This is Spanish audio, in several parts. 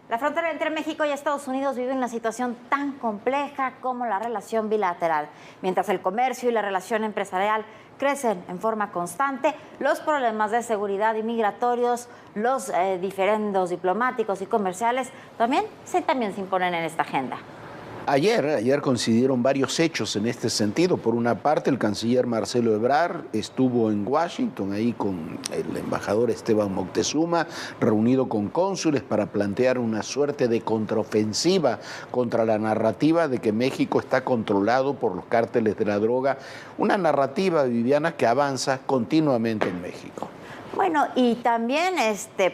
La frontera entre México y Estados Unidos vive una situación tan compleja como la relación bilateral. Mientras el comercio y la relación empresarial crecen en forma constante, los problemas de seguridad y migratorios, los diferendos diplomáticos y comerciales también se imponen en esta agenda. Ayer coincidieron varios hechos en este sentido. Por una parte, el canciller Marcelo Ebrard estuvo en Washington, ahí con el embajador Esteban Moctezuma, reunido con cónsules para plantear una suerte de contraofensiva contra la narrativa de que México está controlado por los cárteles de la droga, una narrativa, Viviana, que avanza continuamente en México. Bueno, y también,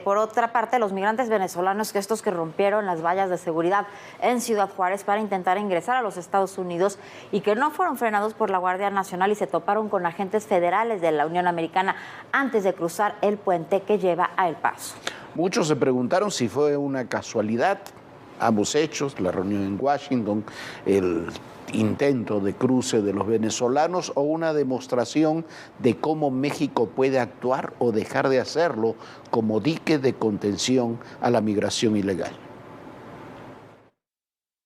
por otra parte, los migrantes venezolanos, que rompieron las vallas de seguridad en Ciudad Juárez para intentar ingresar a los Estados Unidos y que no fueron frenados por la Guardia Nacional y se toparon con agentes federales de la Unión Americana antes de cruzar el puente que lleva a El Paso. Muchos se preguntaron si fue una casualidad ambos hechos, la reunión en Washington, el intento de cruce de los venezolanos o una demostración de cómo México puede actuar o dejar de hacerlo como dique de contención a la migración ilegal.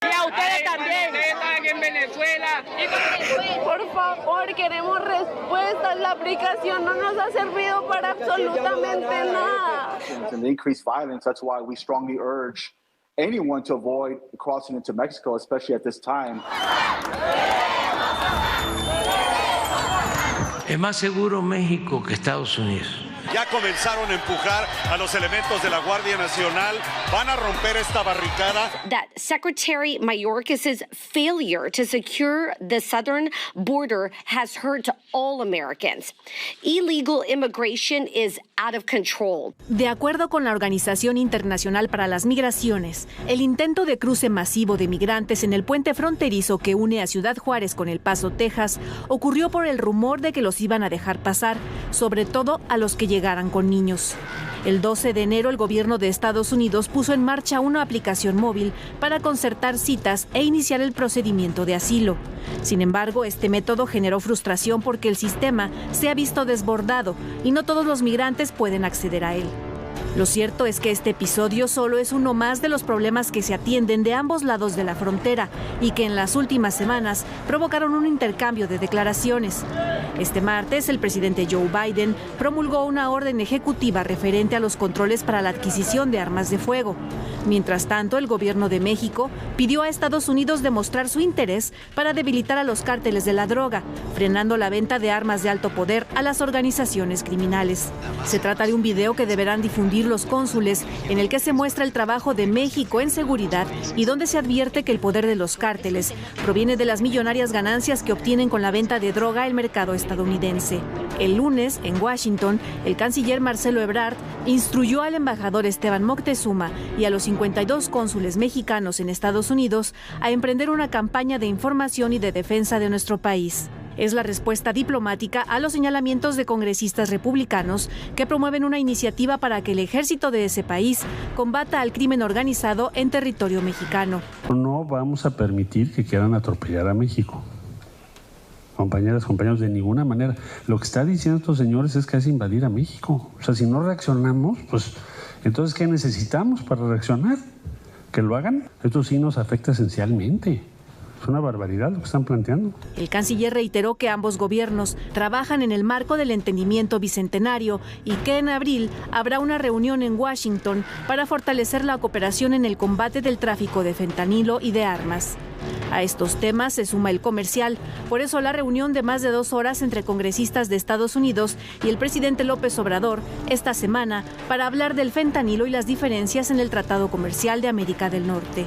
Y a ustedes también. Ustedes están en Venezuela. Por favor, queremos respuestas. La aplicación no nos ha servido para absolutamente nada. And the increased violence, that's why we strongly urge anyone to avoid crossing into Mexico, especially at this time. Es más seguro México que Estados Unidos. Ya comenzaron a empujar a los elementos de la Guardia Nacional. Van a romper esta barricada. That Secretary Mayorkas's failure to secure the southern border has hurt all Americans. Illegal immigration is out of control. De acuerdo con la Organización Internacional para las Migraciones, el intento de cruce masivo de migrantes en el puente fronterizo que une a Ciudad Juárez con El Paso, Texas, ocurrió por el rumor de que los iban a dejar pasar, sobre todo a los que llegaran con niños. El 12 de enero, el gobierno de Estados Unidos puso en marcha una aplicación móvil para concertar citas e iniciar el procedimiento de asilo. Sin embargo, este método generó frustración porque el sistema se ha visto desbordado y no todos los migrantes pueden acceder a él. Lo cierto es que este episodio solo es uno más de los problemas que se atienden de ambos lados de la frontera y que en las últimas semanas provocaron un intercambio de declaraciones. Este martes, el presidente Joe Biden promulgó una orden ejecutiva referente a los controles para la adquisición de armas de fuego. Mientras tanto, el gobierno de México pidió a Estados Unidos demostrar su interés para debilitar a los cárteles de la droga, frenando la venta de armas de alto poder a las organizaciones criminales. Se trata de un video que deberán difundir los cónsules, en el que se muestra el trabajo de México en seguridad y donde se advierte que el poder de los cárteles proviene de las millonarias ganancias que obtienen con la venta de droga al mercado estadounidense. El lunes, en Washington, el canciller Marcelo Ebrard instruyó al embajador Esteban Moctezuma y a los 52 cónsules mexicanos en Estados Unidos a emprender una campaña de información y de defensa de nuestro país. Es la respuesta diplomática a los señalamientos de congresistas republicanos que promueven una iniciativa para que el ejército de ese país combata al crimen organizado en territorio mexicano. No vamos a permitir que quieran atropellar a México. Compañeras, compañeros, de ninguna manera. Lo que está diciendo estos señores es que es invadir a México. O sea, si no reaccionamos, pues entonces, ¿qué necesitamos para reaccionar? ¿Que lo hagan? Esto sí nos afecta esencialmente. Es una barbaridad lo que están planteando. El canciller reiteró que ambos gobiernos trabajan en el marco del entendimiento bicentenario y que en abril habrá una reunión en Washington para fortalecer la cooperación en el combate del tráfico de fentanilo y de armas. A estos temas se suma el comercial, por eso la reunión de más de 2 horas entre congresistas de Estados Unidos y el presidente López Obrador esta semana para hablar del fentanilo y las diferencias en el Tratado Comercial de América del Norte.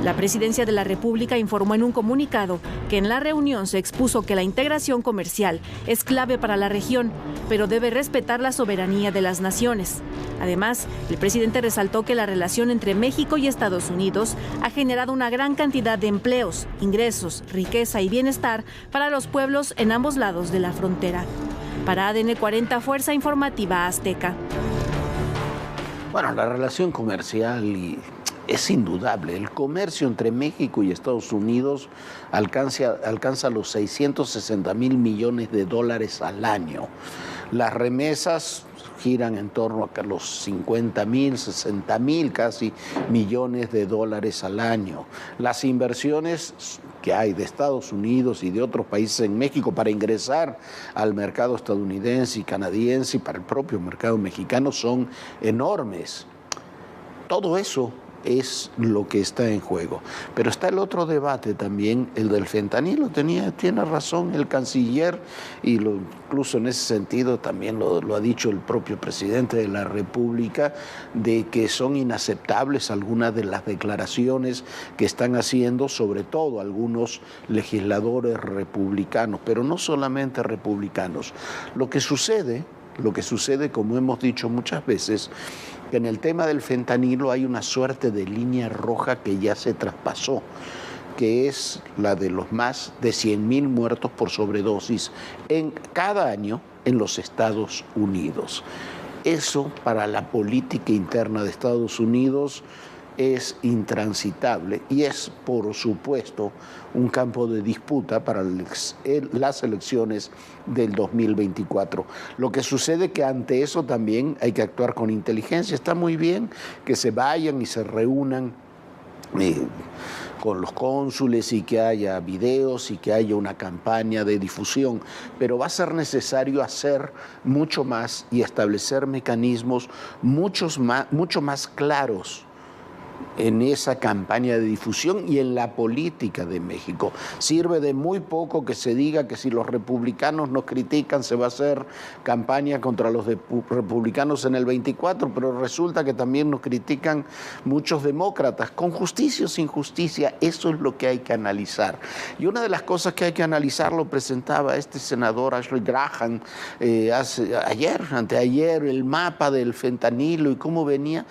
La Presidencia de la República informó en un comunicado que en la reunión se expuso que la integración comercial es clave para la región, pero debe respetar la soberanía de las naciones. Además, el presidente resaltó que la relación entre México y Estados Unidos ha generado una gran cantidad de empleos, ingresos, riqueza y bienestar para los pueblos en ambos lados de la frontera. Para ADN 40, Fuerza Informativa Azteca. Bueno, la relación comercial es indudable. El comercio entre México y Estados Unidos alcanza los 660 mil millones de dólares al año. Las remesas giran en torno a los 50.000, 60.000 casi millones de dólares al año. Las inversiones que hay de Estados Unidos y de otros países en México para ingresar al mercado estadounidense y canadiense y para el propio mercado mexicano son enormes. Todo eso es lo que está en juego. Pero está el otro debate también, el del fentanilo. Tiene razón el canciller y incluso en ese sentido también lo ha dicho el propio presidente de la República, de que son inaceptables algunas de las declaraciones que están haciendo, sobre todo algunos legisladores republicanos, pero no solamente republicanos. Lo que sucede, como hemos dicho muchas veces, que en el tema del fentanilo hay una suerte de línea roja que ya se traspasó, que es la de los más de 100.000 muertos por sobredosis cada año en los Estados Unidos. Eso para la política interna de Estados Unidos es intransitable y es, por supuesto, un campo de disputa para las elecciones del 2024. Lo que sucede es que ante eso también hay que actuar con inteligencia. Está muy bien que se vayan y se reúnan con los cónsules y que haya videos y que haya una campaña de difusión, pero va a ser necesario hacer mucho más y establecer mecanismos mucho más claros en esa campaña de difusión y en la política de México. Sirve de muy poco que se diga que si los republicanos nos critican se va a hacer campaña contra los republicanos en el 24, pero resulta que también nos critican muchos demócratas, con justicia o sin justicia. Eso es lo que hay que analizar. Y una de las cosas que hay que analizar lo presentaba este senador Ashley Graham anteayer, el mapa del fentanilo y cómo venía.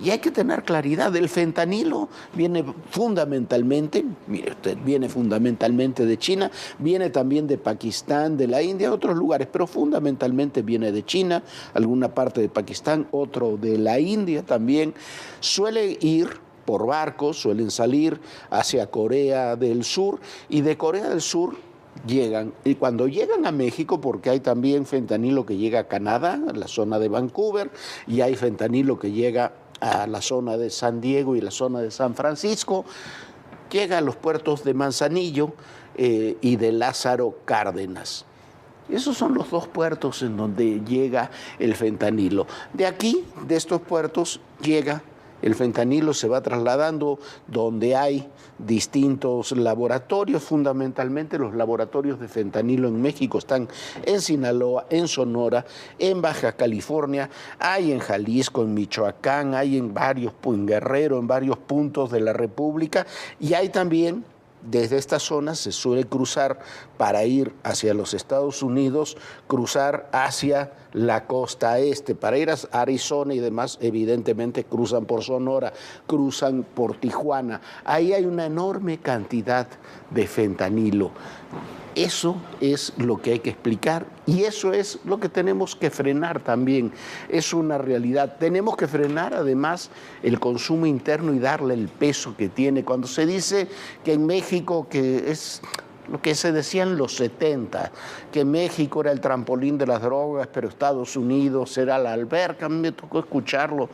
Y hay que tener claridad. El fentanilo viene fundamentalmente de China, viene también de Pakistán, de la India, otros lugares, pero fundamentalmente viene de China, alguna parte de Pakistán, otro de la India también. Suele ir por barcos, suelen salir hacia Corea del Sur y de Corea del Sur llegan, y cuando llegan a México, porque hay también fentanilo que llega a Canadá, a la zona de Vancouver, y hay fentanilo que llega a la zona de San Diego y la zona de San Francisco, llega a los puertos de Manzanillo y de Lázaro Cárdenas. Esos son los dos puertos en donde llega el fentanilo. De aquí, de estos puertos, llega el fentanilo, se va trasladando donde hay distintos laboratorios. Fundamentalmente los laboratorios de fentanilo en México están en Sinaloa, en Sonora, en Baja California, hay en Jalisco, en Michoacán, hay en Guerrero, en varios puntos de la República, y hay también, desde esta zona se suele cruzar para ir hacia los Estados Unidos, cruzar hacia la costa este, para ir a Arizona y demás, evidentemente cruzan por Sonora, cruzan por Tijuana. Ahí hay una enorme cantidad de fentanilo. Eso es lo que hay que explicar y eso es lo que tenemos que frenar también. Es una realidad. Tenemos que frenar además el consumo interno y darle el peso que tiene. Cuando se dice que en México, que es lo que se decía en los 70, que México era el trampolín de las drogas, pero Estados Unidos era la alberca, a mí me tocó escucharlo.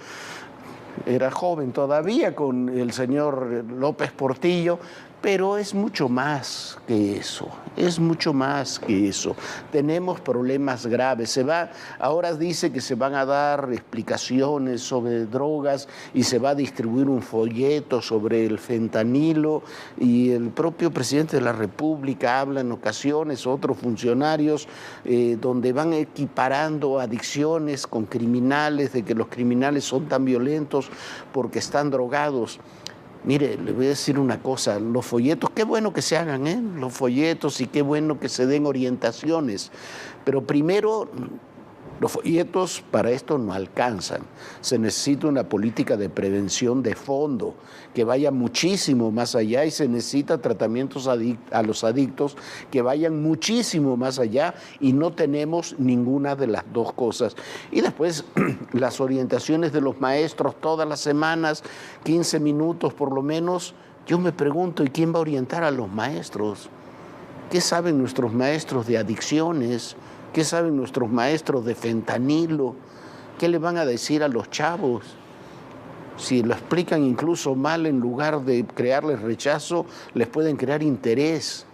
Era joven todavía con el señor López Portillo, pero es mucho más que eso, es mucho más que eso. Tenemos problemas graves. Ahora dice que se van a dar explicaciones sobre drogas y se va a distribuir un folleto sobre el fentanilo y el propio presidente de la República habla en ocasiones, otros funcionarios, donde van equiparando adicciones con criminales, de que los criminales son tan violentos porque están drogados. Mire, le voy a decir una cosa, los folletos, qué bueno que se hagan, los folletos, y qué bueno que se den orientaciones, pero primero, los folletos para esto no alcanzan. Se necesita una política de prevención de fondo que vaya muchísimo más allá y se necesita tratamientos a los adictos que vayan muchísimo más allá y no tenemos ninguna de las dos cosas. Y después las orientaciones de los maestros todas las semanas, 15 minutos por lo menos. Yo me pregunto, ¿y quién va a orientar a los maestros? ¿Qué saben nuestros maestros de adicciones? ¿Qué saben nuestros maestros de fentanilo? ¿Qué le van a decir a los chavos? Si lo explican incluso mal, en lugar de crearles rechazo, les pueden crear interés.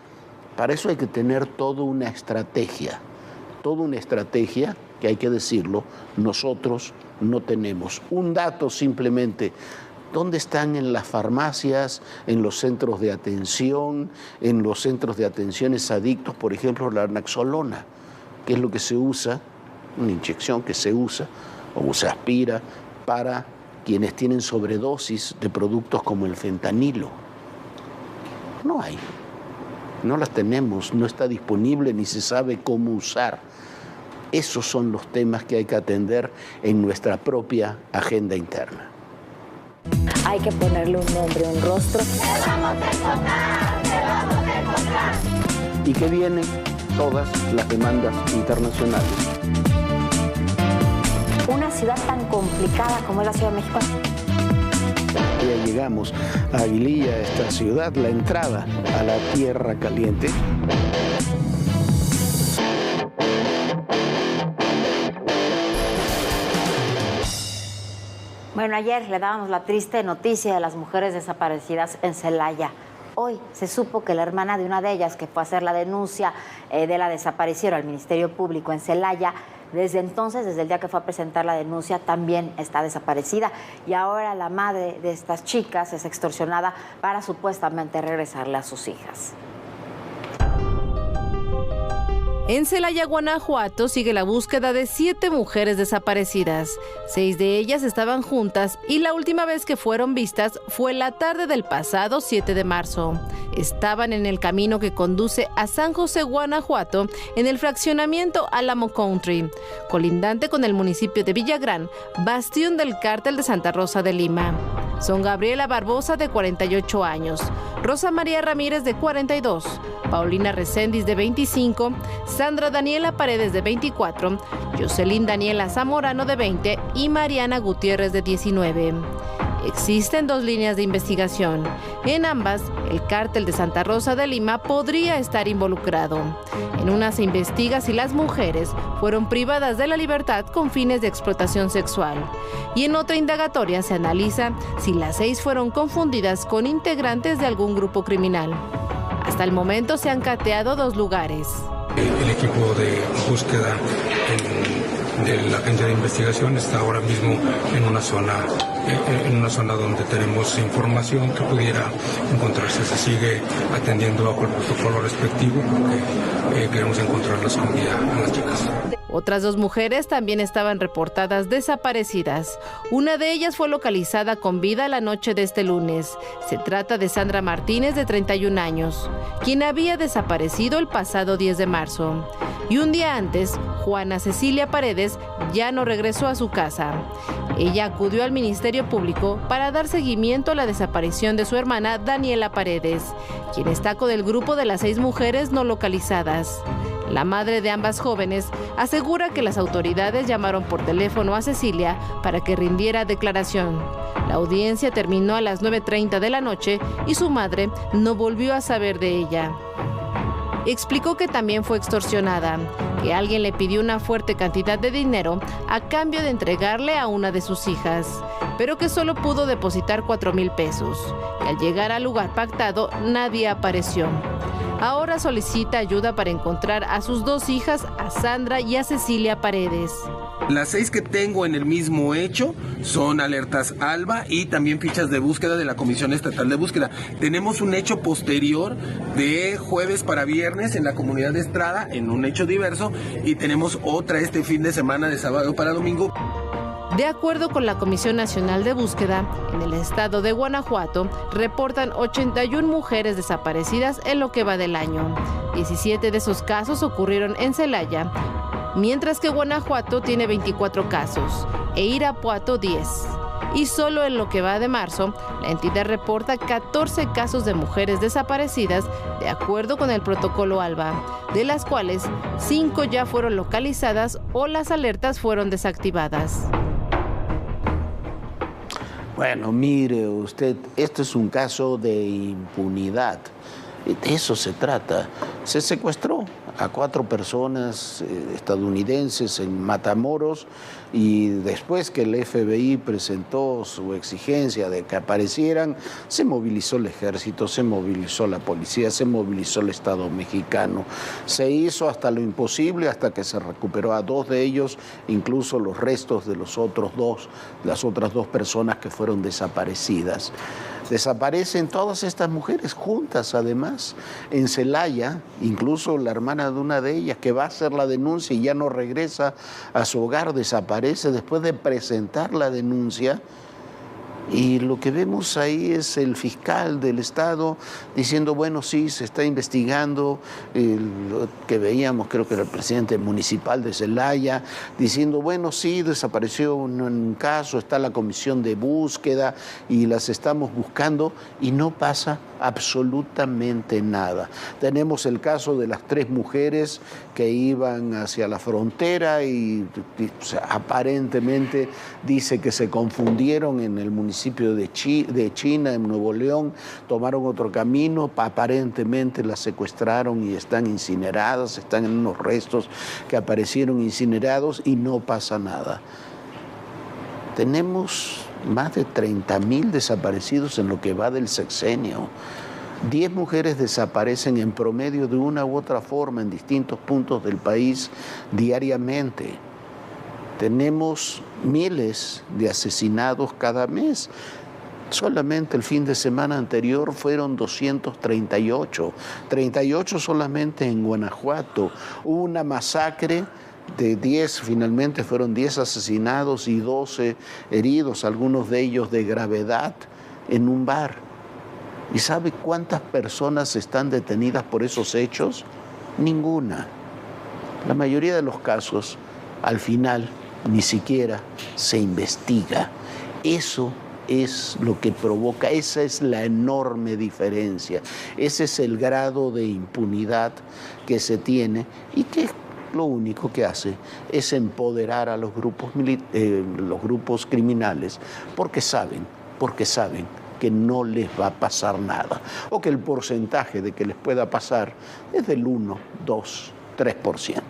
Para eso hay que tener toda una estrategia que, hay que decirlo, nosotros no tenemos. Un dato simplemente: ¿dónde están en las farmacias, en los centros de atención, en los centros de atenciones adictos, por ejemplo, la naxolona, que es lo que se usa, una inyección que se usa o se aspira para quienes tienen sobredosis de productos como el fentanilo? No hay, no las tenemos, no está disponible ni se sabe cómo usar. Esos son los temas que hay que atender en nuestra propia agenda interna. Hay que ponerle un nombre, un rostro. ¡Te vamos a encontrar! ¡Te vamos a encontrar! Y que vienen todas las demandas internacionales. Una ciudad tan complicada como es la Ciudad de México. Ya llegamos a Aguililla, esta ciudad, la entrada a la Tierra Caliente. Bueno, ayer le dábamos la triste noticia de las mujeres desaparecidas en Celaya. Hoy se supo que la hermana de una de ellas, que fue a hacer la denuncia de la desaparición al Ministerio Público en Celaya, desde entonces, desde el día que fue a presentar la denuncia, también está desaparecida. Y ahora la madre de estas chicas es extorsionada para supuestamente regresarle a sus hijas. En Celaya, Guanajuato, sigue la búsqueda de 7 mujeres desaparecidas. 6 de ellas estaban juntas y la última vez que fueron vistas fue la tarde del pasado 7 de marzo. Estaban en el camino que conduce a San José, Guanajuato, en el fraccionamiento Álamo Country, colindante con el municipio de Villagrán, bastión del cártel de Santa Rosa de Lima. Son Gabriela Barbosa, de 48 años, Rosa María Ramírez, de 42, Paulina Reséndiz, de 25, Sandra Daniela Paredes, de 24, Jocelyn Daniela Zamorano, de 20 y Mariana Gutiérrez, de 19. Existen 2 líneas de investigación. En ambas, el cártel de Santa Rosa de Lima podría estar involucrado. En una se investiga si las mujeres fueron privadas de la libertad con fines de explotación sexual. Y en otra indagatoria se analiza si las 6 fueron confundidas con integrantes de algún grupo criminal. Hasta el momento se han cateado 2 lugares. El equipo de búsqueda de la agencia de investigación está ahora mismo en una zona donde tenemos información que pudiera encontrarse. Se sigue atendiendo bajo el protocolo respectivo porque queremos encontrarlas con vida a las chicas. Otras 2 mujeres también estaban reportadas desaparecidas. Una de ellas fue localizada con vida la noche de este lunes. Se trata de Sandra Martínez, de 31 años, quien había desaparecido el pasado 10 de marzo. Y un día antes, Juana Cecilia Paredes ya no regresó a su casa. Ella acudió al Ministerio Público para dar seguimiento a la desaparición de su hermana Daniela Paredes, quien está con el grupo de las 6 mujeres no localizadas. La madre de ambas jóvenes asegura que las autoridades llamaron por teléfono a Cecilia para que rindiera declaración. La audiencia terminó a las 9:30 de la noche y su madre no volvió a saber de ella. Explicó que también fue extorsionada, que alguien le pidió una fuerte cantidad de dinero a cambio de entregarle a una de sus hijas, pero que solo pudo depositar 4,000 pesos. Y al llegar al lugar pactado, nadie apareció. Ahora solicita ayuda para encontrar a sus 2 hijas, a Sandra y a Cecilia Paredes. Las 6 que tengo en el mismo hecho son alertas ALBA y también fichas de búsqueda de la Comisión Estatal de Búsqueda. Tenemos un hecho posterior de jueves para viernes en la comunidad de Estrada, en un hecho diverso, y tenemos otra este fin de semana de sábado para domingo. De acuerdo con la Comisión Nacional de Búsqueda, en el estado de Guanajuato reportan 81 mujeres desaparecidas en lo que va del año. 17 de esos casos ocurrieron en Celaya, mientras que Guanajuato tiene 24 casos e Irapuato 10. Y solo en lo que va de marzo, la entidad reporta 14 casos de mujeres desaparecidas de acuerdo con el protocolo ALBA, de las cuales 5 ya fueron localizadas o las alertas fueron desactivadas. Bueno, mire usted, esto es un caso de impunidad. De eso se trata. Se secuestró a 4 personas estadounidenses en Matamoros y después que el FBI presentó su exigencia de que aparecieran, se movilizó el ejército, se movilizó la policía, se movilizó el Estado mexicano. Se hizo hasta lo imposible hasta que se recuperó a 2 de ellos, incluso los restos de las otras 2 personas que fueron desaparecidas. Desaparecen todas estas mujeres juntas, además, en Celaya, incluso la hermana de una de ellas que va a hacer la denuncia y ya no regresa a su hogar, desaparece después de presentar la denuncia. Y lo que vemos ahí es el fiscal del Estado diciendo, bueno, sí, se está investigando, lo que veíamos, creo que era el presidente municipal de Celaya, diciendo, bueno, sí, desapareció un caso, está la comisión de búsqueda y las estamos buscando, y no pasa absolutamente nada. Tenemos el caso de las 3 mujeres que iban hacia la frontera y o sea, aparentemente dice que se confundieron en el municipio de China, en Nuevo León, tomaron otro camino, aparentemente las secuestraron y están incineradas, están en unos restos que aparecieron incinerados y no pasa nada. Tenemos más de 30,000 desaparecidos en lo que va del sexenio. 10 mujeres desaparecen en promedio de una u otra forma en distintos puntos del país diariamente. Tenemos miles de asesinados cada mes. Solamente el fin de semana anterior fueron 238, 38 solamente en Guanajuato. Hubo una masacre de 10, finalmente fueron 10 asesinados y 12 heridos, algunos de ellos de gravedad, en un bar. ¿Y sabe cuántas personas están detenidas por esos hechos? Ninguna. La mayoría de los casos, al final, ni siquiera se investiga. Eso es lo que provoca, esa es la enorme diferencia. Ese es el grado de impunidad que se tiene y que lo único que hace es empoderar a los grupos criminales porque saben que no les va a pasar nada o que el porcentaje de que les pueda pasar es del 1, 2, 3%.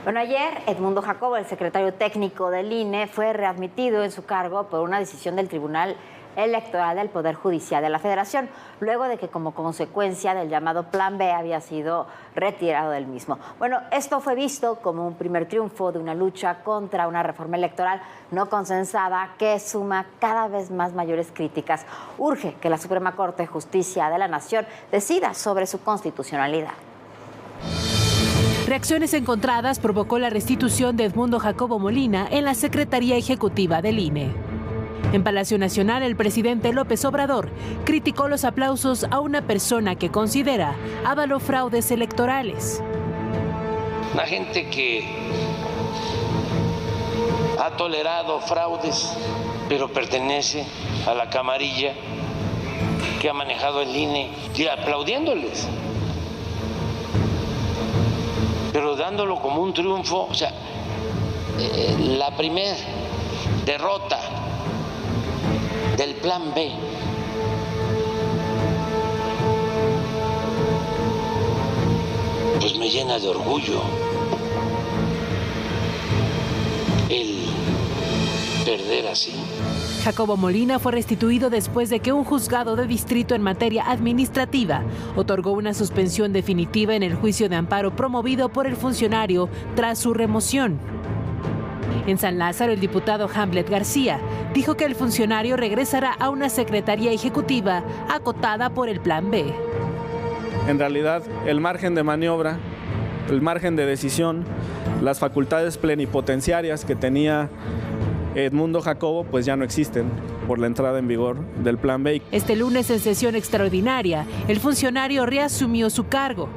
Bueno, ayer Edmundo Jacobo, el secretario técnico del INE, fue readmitido en su cargo por una decisión del Tribunal Electoral del Poder Judicial de la Federación, luego de que como consecuencia del llamado Plan B había sido retirado del mismo. Bueno, esto fue visto como un primer triunfo de una lucha contra una reforma electoral no consensada que suma cada vez más mayores críticas. Urge que la Suprema Corte de Justicia de la Nación decida sobre su constitucionalidad. Reacciones encontradas provocó la restitución de Edmundo Jacobo Molina en la Secretaría Ejecutiva del INE. En Palacio Nacional, el presidente López Obrador criticó los aplausos a una persona que considera avaló fraudes electorales. La gente que ha tolerado fraudes, pero pertenece a la camarilla que ha manejado el INE, y aplaudiéndoles, pero dándolo como un triunfo. O sea, la primera derrota del Plan B pues me llena de orgullo el perder así. Jacobo Molina fue restituido después de que un juzgado de distrito en materia administrativa otorgó una suspensión definitiva en el juicio de amparo promovido por el funcionario tras su remoción. En San Lázaro, el diputado Hamlet García dijo que el funcionario regresará a una secretaría ejecutiva acotada por el Plan B. En realidad, el margen de maniobra, el margen de decisión, las facultades plenipotenciarias que tenía Edmundo Jacobo pues ya no existen por la entrada en vigor del Plan B. Este lunes, en sesión extraordinaria, el funcionario reasumió su cargo.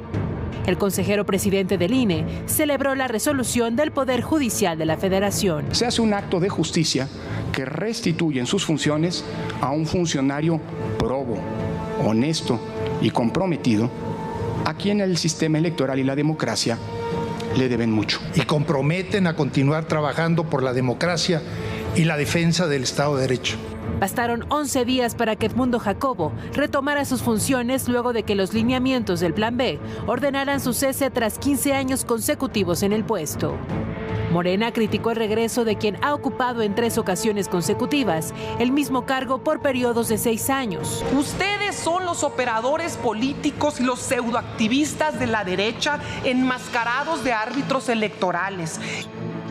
El consejero presidente del INE celebró la resolución del Poder Judicial de la Federación. Se hace un acto de justicia que restituye en sus funciones a un funcionario probo, honesto y comprometido a quien el sistema electoral y la democracia le deben mucho. Y comprometen a continuar trabajando por la democracia y la defensa del Estado de Derecho. Bastaron 11 días para que Edmundo Jacobo retomara sus funciones luego de que los lineamientos del Plan B ordenaran su cese tras 15 años consecutivos en el puesto. Morena criticó el regreso de quien ha ocupado en 3 ocasiones consecutivas el mismo cargo por periodos de 6 años. Ustedes son los operadores políticos y los pseudoactivistas de la derecha enmascarados de árbitros electorales.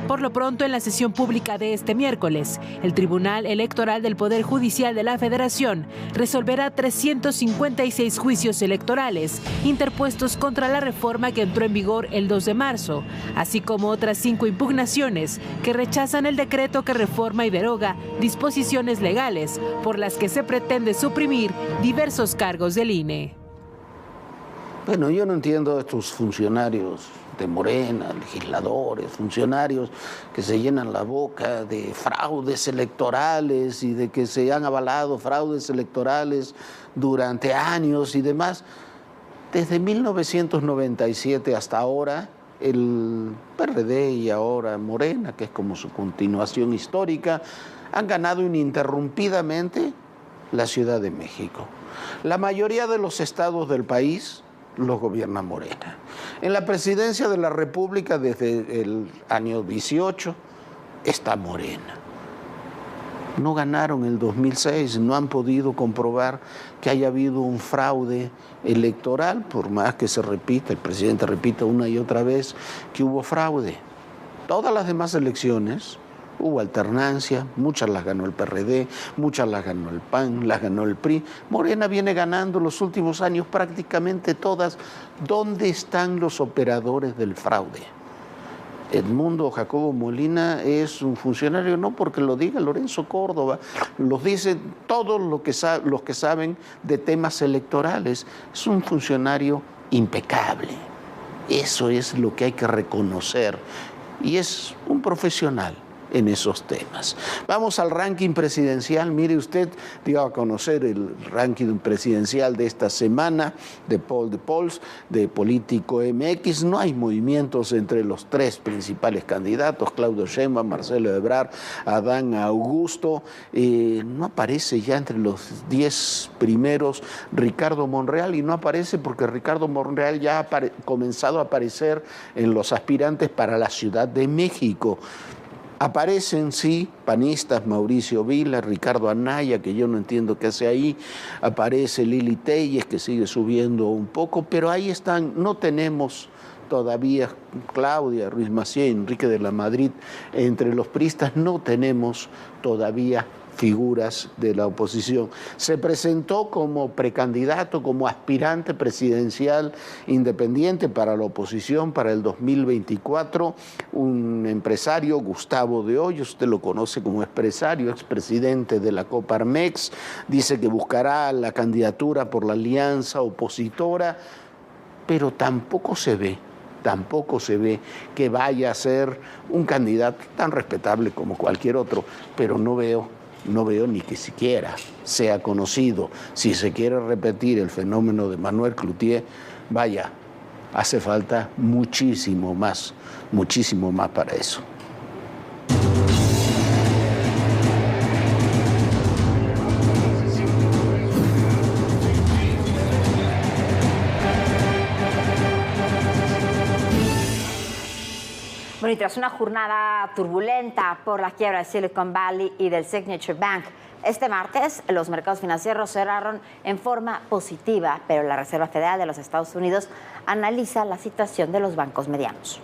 Por lo pronto, en la sesión pública de este miércoles, el Tribunal Electoral del Poder Judicial de la Federación resolverá 356 juicios electorales interpuestos contra la reforma que entró en vigor el 2 de marzo, así como otras 5 impugnaciones que rechazan el decreto que reforma y deroga disposiciones legales por las que se pretende suprimir diversos cargos del INE. Bueno, yo no entiendo a estos funcionarios de Morena, legisladores, funcionarios que se llenan la boca de fraudes electorales y de que se han avalado fraudes electorales durante años y demás. Desde 1997 hasta ahora, el PRD y ahora Morena, que es como su continuación histórica, han ganado ininterrumpidamente la Ciudad de México. La mayoría de los estados del país los gobierna Morena. En la presidencia de la República desde el año 18 está Morena. No ganaron el 2006, no han podido comprobar que haya habido un fraude electoral, por más que se repita, el presidente repita una y otra vez que hubo fraude. Todas las demás elecciones hubo alternancia, muchas las ganó el PRD, muchas las ganó el PAN, las ganó el PRI. Morena viene ganando los últimos años prácticamente todas. ¿Dónde están los operadores del fraude? Edmundo Jacobo Molina es un funcionario, no porque lo diga Lorenzo Córdoba, los dicen todos los que saben de temas electorales. Es un funcionario impecable. Eso es lo que hay que reconocer. Y es un profesional en esos temas. Vamos al ranking presidencial. Mire usted, dio a conocer el ranking presidencial de esta semana de Paul de Pols, de Político MX. No hay movimientos entre los 3 principales candidatos, Claudio Sheinbaum, Marcelo Ebrard, Adán Augusto. No aparece ya entre los 10 primeros Ricardo Monreal, y no aparece porque Ricardo Monreal ya ha comenzado a aparecer en los aspirantes para la Ciudad de México. Aparecen, sí, panistas, Mauricio Vila, Ricardo Anaya, que yo no entiendo qué hace ahí, aparece Lili Telles, que sigue subiendo un poco, pero ahí están. No tenemos todavía Claudia Ruiz Massieu, Enrique de la Madrid, entre los priistas no tenemos todavía figuras de la oposición. Se presentó como precandidato, como aspirante presidencial independiente para la oposición para el 2024, un empresario, Gustavo de Hoyos, usted lo conoce como empresario, expresidente de la Coparmex, dice que buscará la candidatura por la alianza opositora, pero tampoco se ve que vaya a ser un candidato tan respetable como cualquier otro, pero no veo ni que siquiera sea conocido. Si se quiere repetir el fenómeno de Manuel Cloutier, vaya, hace falta muchísimo más para eso. Bueno, y tras una jornada turbulenta por la quiebra de Silicon Valley y del Signature Bank, este martes los mercados financieros cerraron en forma positiva, pero la Reserva Federal de los Estados Unidos analiza la situación de los bancos medianos.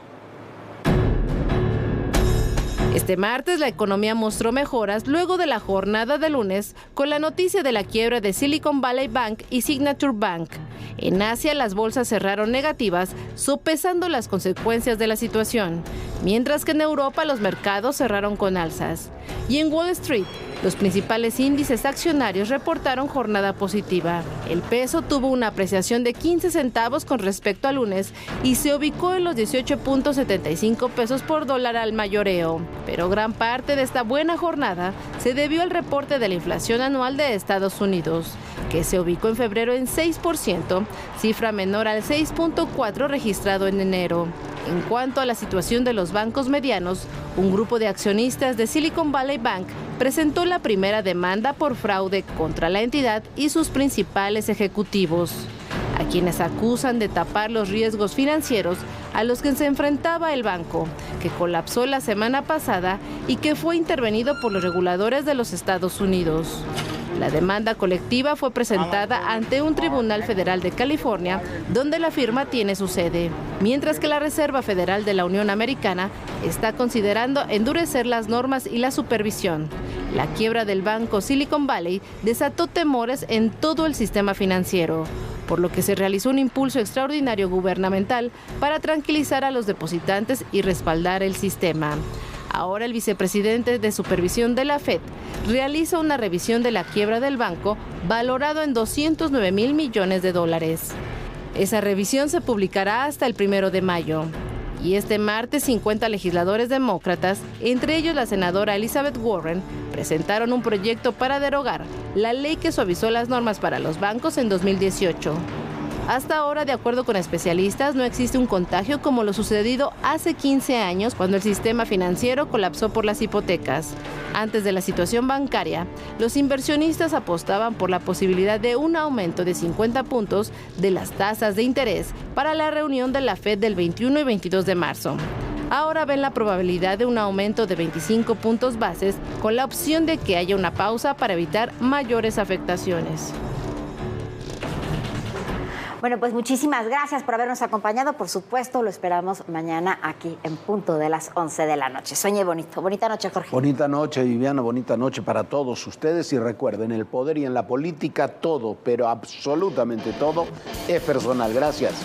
Este martes la economía mostró mejoras luego de la jornada de lunes con la noticia de la quiebra de Silicon Valley Bank y Signature Bank. En Asia las bolsas cerraron negativas, sopesando las consecuencias de la situación, mientras que en Europa los mercados cerraron con alzas. Y en Wall Street, los principales índices accionarios reportaron jornada positiva. El peso tuvo una apreciación de 15 centavos con respecto al lunes y se ubicó en los 18.75 pesos por dólar al mayoreo. Pero gran parte de esta buena jornada se debió al reporte de la inflación anual de Estados Unidos. que se ubicó en febrero en 6%, cifra menor al 6.4% registrado en enero. En cuanto a la situación de los bancos medianos, un grupo de accionistas de Silicon Valley Bank presentó la primera demanda por fraude contra la entidad y sus principales ejecutivos, a quienes acusan de tapar los riesgos financieros a los que se enfrentaba el banco, que colapsó la semana pasada y que fue intervenido por los reguladores de los Estados Unidos. La demanda colectiva fue presentada ante un tribunal federal de California, donde la firma tiene su sede, mientras que la Reserva Federal de la Unión Americana está considerando endurecer las normas y la supervisión. La quiebra del banco Silicon Valley desató temores en todo el sistema financiero, por lo que se realizó un impulso extraordinario gubernamental para tranquilizar a los depositantes y respaldar el sistema. Ahora el vicepresidente de supervisión de la Fed realiza una revisión de la quiebra del banco valorado en $209 mil millones. Esa revisión se publicará hasta el 1 de mayo. Y este martes 50 legisladores demócratas, entre ellos la senadora Elizabeth Warren, presentaron un proyecto para derogar la ley que suavizó las normas para los bancos en 2018. Hasta ahora, de acuerdo con especialistas, no existe un contagio como lo sucedido hace 15 años cuando el sistema financiero colapsó por las hipotecas. Antes de la situación bancaria, los inversionistas apostaban por la posibilidad de un aumento de 50 puntos de las tasas de interés para la reunión de la Fed del 21 y 22 de marzo. Ahora ven la probabilidad de un aumento de 25 puntos bases con la opción de que haya una pausa para evitar mayores afectaciones. Bueno, pues muchísimas gracias por habernos acompañado. Por supuesto, lo esperamos mañana aquí en punto de las 11 de la noche. Sueñe bonito. Bonita noche, Jorge. Bonita noche, Viviana. Bonita noche para todos ustedes. Y recuerden, el poder y en la política todo, pero absolutamente todo, es personal. Gracias.